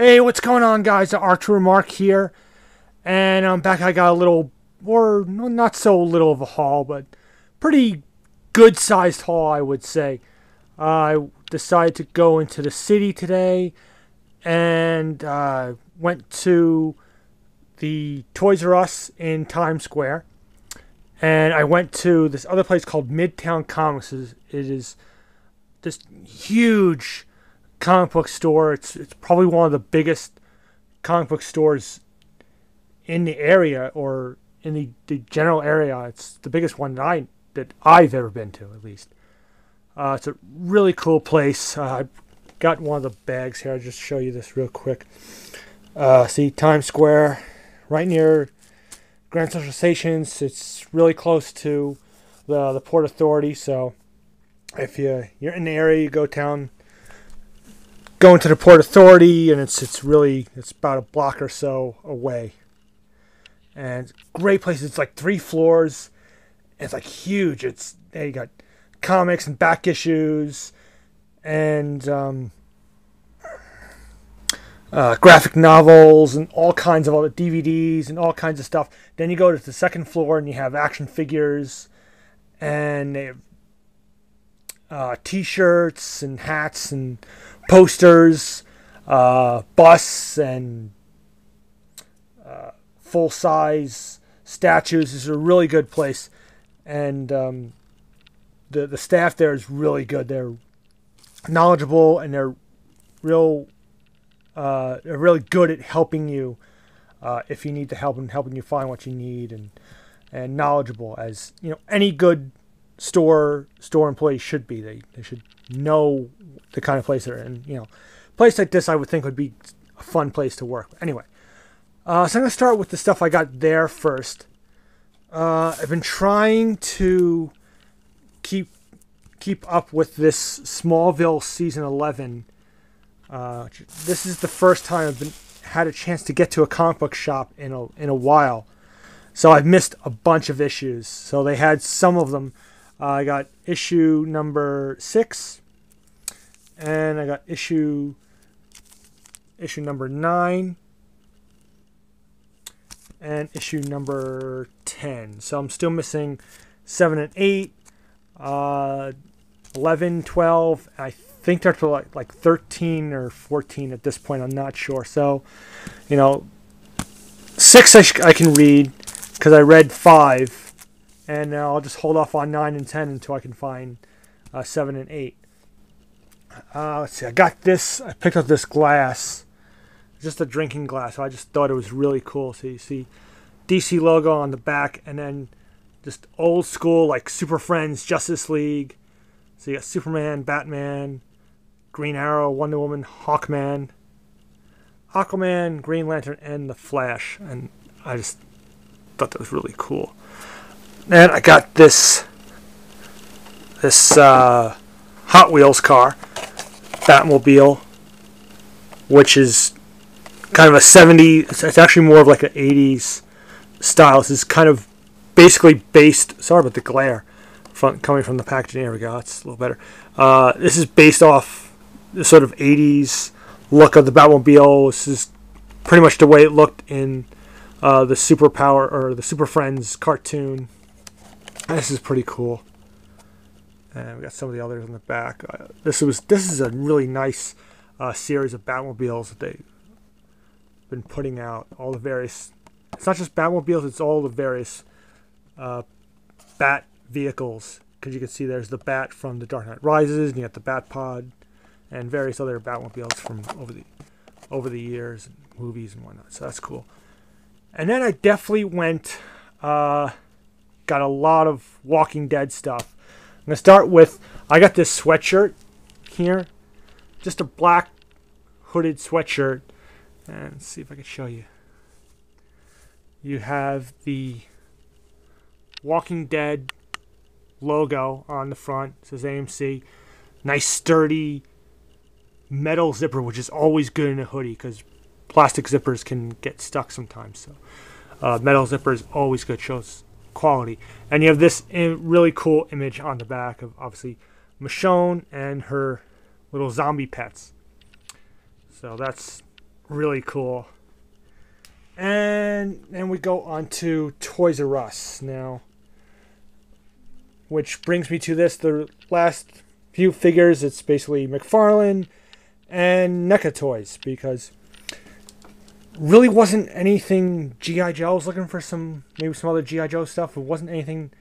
Hey, what's going on, guys? Archer Mark here, and I'm back. I got a little, or not so little of a haul, but pretty good-sized haul, I would say. I decided to go into the city today, and went to the Toys R Us in Times Square, and I went to this other place called Midtown Comics. It is this huge comic book store. It's probably one of the biggest comic book stores in the area, or in the general area. It's the biggest one that I've ever been to, at least. It's a really cool place. I got one of the bags here. I'll just show you this real quick. See, Times Square, right near Grand Central Stations. It's really close to the Port Authority. So if you're in the area, you go going to the Port Authority, and it's about a block or so away. And great place. It's like 3 floors. It's like huge. You got comics and back issues and graphic novels and all kinds of other DVDs and all kinds of stuff. Then you go to the second floor and you have action figures, and they have T-shirts and hats and posters, busts, and full-size statues. This is a really good place, and the staff there is really good. They're knowledgeable, and they're really good at helping you if you need the help, and helping you find what you need, and knowledgeable, as any good store employee should be. They should know the kind of place they're in. A place like this, I would think, would be a fun place to work. Anyway, so I'm going to start with the stuff I got there first. I've been trying to keep up with this Smallville season 11. This is the first time I've had a chance to get to a comic book shop in a while. So I've missed a bunch of issues. So they had some of them. I got issue number 6, and I got issue number 9, and issue number 10. So I'm still missing 7 and 8, 11, 12. I think they're like 13 or 14 at this point. I'm not sure. So, 6 I can read because I read 5. And I'll just hold off on 9 and 10 until I can find 7 and 8. Let's see. I picked up this glass. Just a drinking glass. So I just thought it was really cool. So you see DC logo on the back. And then just old school, like Super Friends, Justice League. So you got Superman, Batman, Green Arrow, Wonder Woman, Hawkman, Aquaman, Green Lantern, and the Flash. And I just thought that was really cool. And I got this Hot Wheels car, Batmobile, which is kind of a 70s. It's actually more of like an 80s style. This is kind of basically based. Sorry about the glare coming from the packaging. There we go. That's a little better. This is based off the sort of 80s look of the Batmobile. This is pretty much the way it looked in the Super Friends cartoon. This is pretty cool. And we got some of the others in the back. This is a really nice series of Batmobiles that they've been putting out. All the various. It's not just Batmobiles. It's all the various Bat vehicles. Because you can see there's the Bat from The Dark Knight Rises, and you got the Bat Pod, and various other Batmobiles from over the years, and movies and whatnot. So that's cool. And then I definitely went. Got a lot of Walking Dead stuff. I'm going to start with, I got this sweatshirt here. Just a black hooded sweatshirt. And let's see if I can show you. You have the Walking Dead logo on the front. It says AMC. Nice sturdy metal zipper, which is always good in a hoodie because plastic zippers can get stuck sometimes. So metal zipper is always good. Shows quality. And you have this really cool image on the back of, obviously, Michonne and her little zombie pets. So that's Really cool. And then we go on to Toys R Us now. Which brings me to this. The last few figures, it's basically McFarlane and NECA toys. Because really wasn't anything G.I. Joe. I was looking for maybe some other G.I. Joe stuff. It wasn't anything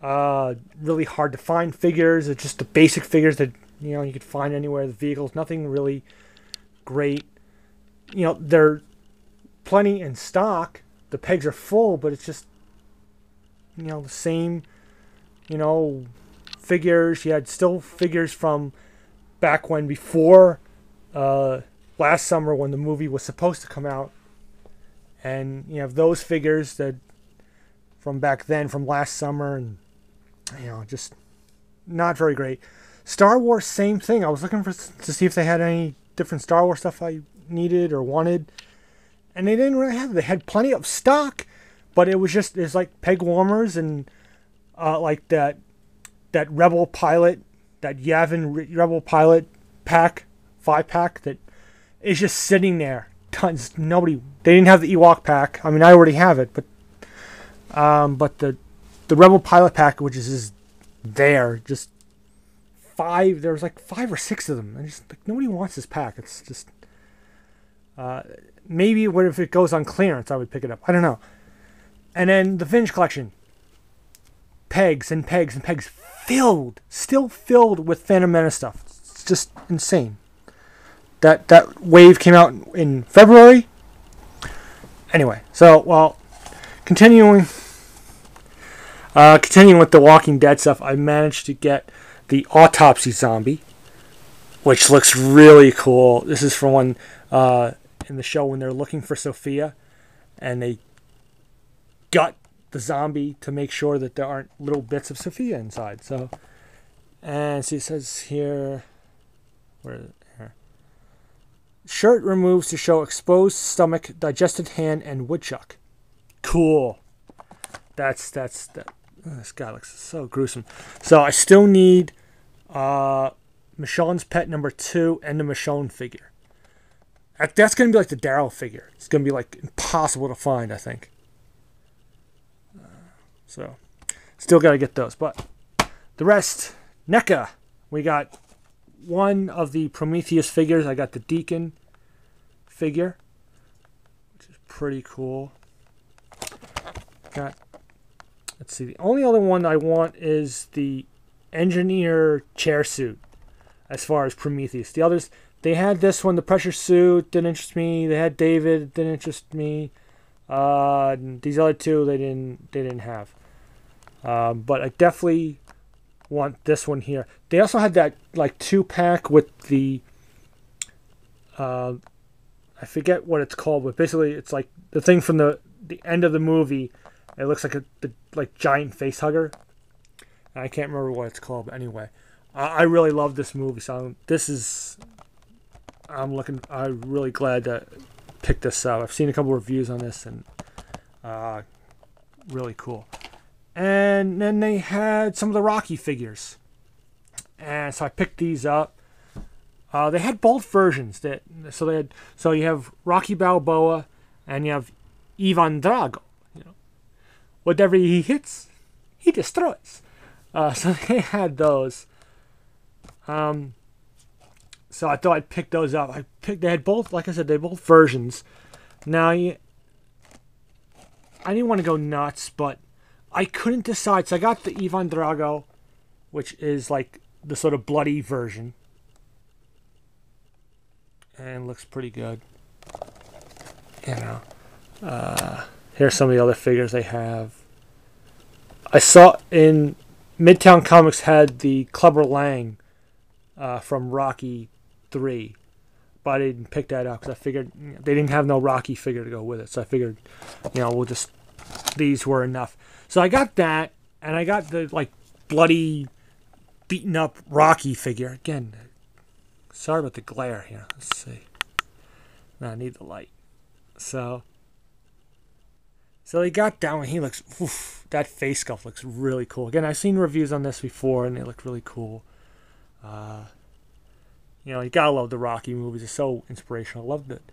really hard to find figures. It's just the basic figures that you could find anywhere. The vehicles, nothing really great. They're plenty in stock. The pegs are full, but it's just the same figures. You had still figures from back when, before last summer, when the movie was supposed to come out, and you have those figures that from back then, from last summer, and just not very great. Star Wars, same thing. I was looking to see if they had any different Star Wars stuff I needed or wanted, and they didn't really have it. They had plenty of stock, but it's like peg warmers and like that Rebel Pilot, that Yavin Rebel Pilot pack, 5-pack that is just sitting there. Tons. They didn't have the Ewok pack. I mean, I already have it, but the Rebel Pilot pack, which is just there, just there was like 5 or 6 of them, and just like nobody wants this pack. It's just maybe what if it goes on clearance, I would pick it up. I don't know. And then the Vintage Collection, pegs and pegs and pegs, still filled with Phantom Menace stuff. It's just insane. That wave came out in February. Anyway, so continuing with the Walking Dead stuff, I managed to get the Autopsy Zombie, which looks really cool. This is from one in the show when they're looking for Sophia, and they gut the zombie to make sure that there aren't little bits of Sophia inside. So, and see, it says here, here, shirt removes to show exposed stomach, digested hand, and woodchuck. Cool. That's that. Oh, this guy looks so gruesome. So I still need Michonne's Pet number 2 and the Michonne figure. That's going to be like the Daryl figure. It's going to be like impossible to find, I think. So still got to get those. But the rest, NECA. We got one of the Prometheus figures. I got the Deacon figure, which is pretty cool. Let's see, the only other one I want is the engineer chair suit as far as Prometheus. The others, they had this one, the pressure suit, didn't interest me. They had David, didn't interest me. These other two, they didn't have. But I definitely want this one here. They also had that like 2-pack with the I forget what it's called, but basically it's like the thing from the end of the movie. It looks like the giant face hugger. I can't remember what it's called, but anyway, I really love this movie. So I'm really glad to pick this up. I've seen a couple reviews on this, and really cool. And then they had some of the Rocky figures, and so I picked these up. They had both versions. So you have Rocky Balboa, and you have Ivan Drago. Whatever he hits, he destroys. So they had those. So I thought I'd pick those up. They had both, like I said, they had both versions. Now, I didn't want to go nuts, but I couldn't decide. So I got the Ivan Drago, which is like the sort of bloody version. And looks pretty good. Here's some of the other figures they have. I saw in Midtown Comics had the Clubber Lang from Rocky 3, but I didn't pick that up because I figured they didn't have no Rocky figure to go with it. So I figured, these were enough. So I got that, and I got the like bloody, beaten up Rocky figure. Again, sorry about the glare here. Let's see. No, I need the light. So they got that one. He looks, that face sculpt looks really cool. Again, I've seen reviews on this before, and they look really cool. You gotta love the Rocky movies. They're so inspirational. I loved it.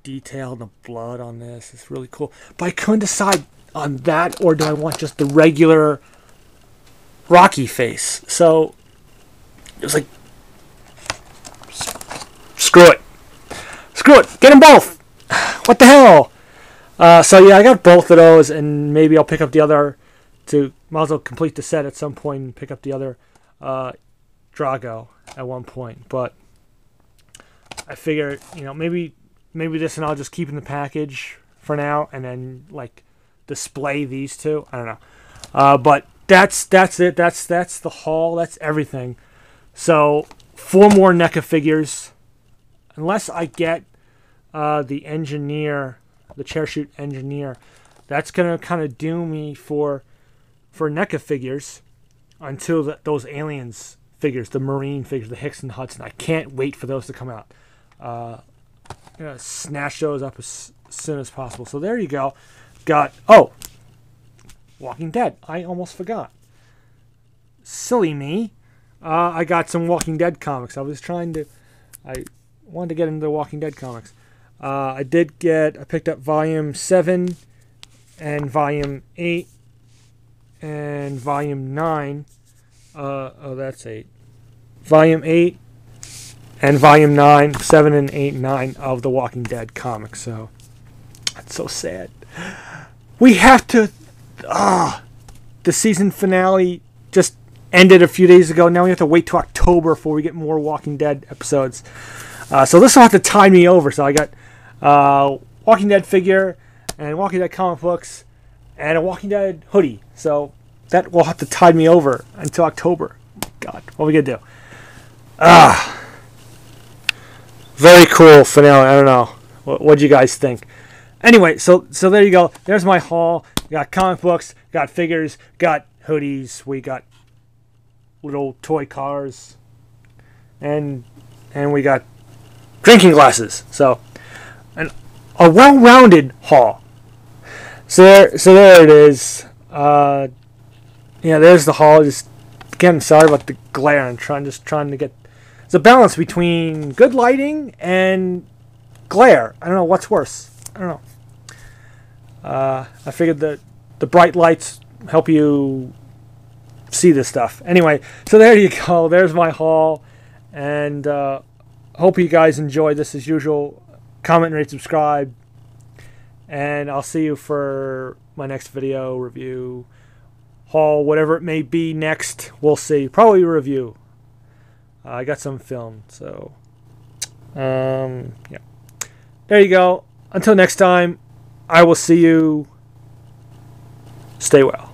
detail and the blood on this. It's really cool. But I couldn't decide on that, or do I want just the regular Rocky face? So it was like, screw it. Screw it. Get them both. What the hell? So yeah, I got both of those, and maybe I'll pick up the other. Might as well complete the set at some point and pick up the other Drago at one point. But I figure, maybe this and I'll just keep in the package for now, and then like display these two. I don't know. But that's it. That's the haul. That's everything. So 4 more NECA figures, unless I get the engineer, the chair shoot engineer. That's gonna kind of do me for NECA figures until those aliens figures, the Marine figures, the Hicks and Hudson. I can't wait for those to come out. Snatch those up as soon as possible. So there you go. Got Walking Dead. I almost forgot. Silly me. I got some Walking Dead comics. I wanted to get into the Walking Dead comics. I picked up Volume 7 and Volume 8 and Volume 9. That's 8. Volume 8 and Volume 9, 7 and 8 and 9 of the Walking Dead comics. So that's so sad. We have to. The season finale just ended a few days ago. Now we have to wait till October before we get more Walking Dead episodes. So this will have to tide me over. So I got Walking Dead figure and Walking Dead comic books and a Walking Dead hoodie. So that will have to tide me over until October. God, what are we gonna do? Very cool finale. I don't know. What do you guys think? Anyway, so there you go. There's my haul. Got comic books, got figures, got hoodies. We got little toy cars, and we got drinking glasses. So, a well-rounded haul. So there it is. There's the haul. Just again, sorry about the glare. I'm trying to get. It's a balance between good lighting and glare. I don't know what's worse. I don't know. I figured that the bright lights help you see this stuff. Anyway, so there you go. There's my haul, and hope you guys enjoyed this as usual. Comment, rate, subscribe, and I'll see you for my next video, review, haul, whatever it may be next. We'll see. Probably a review. I got some filmed, so yeah. There you go. Until next time, I will see you. Stay well.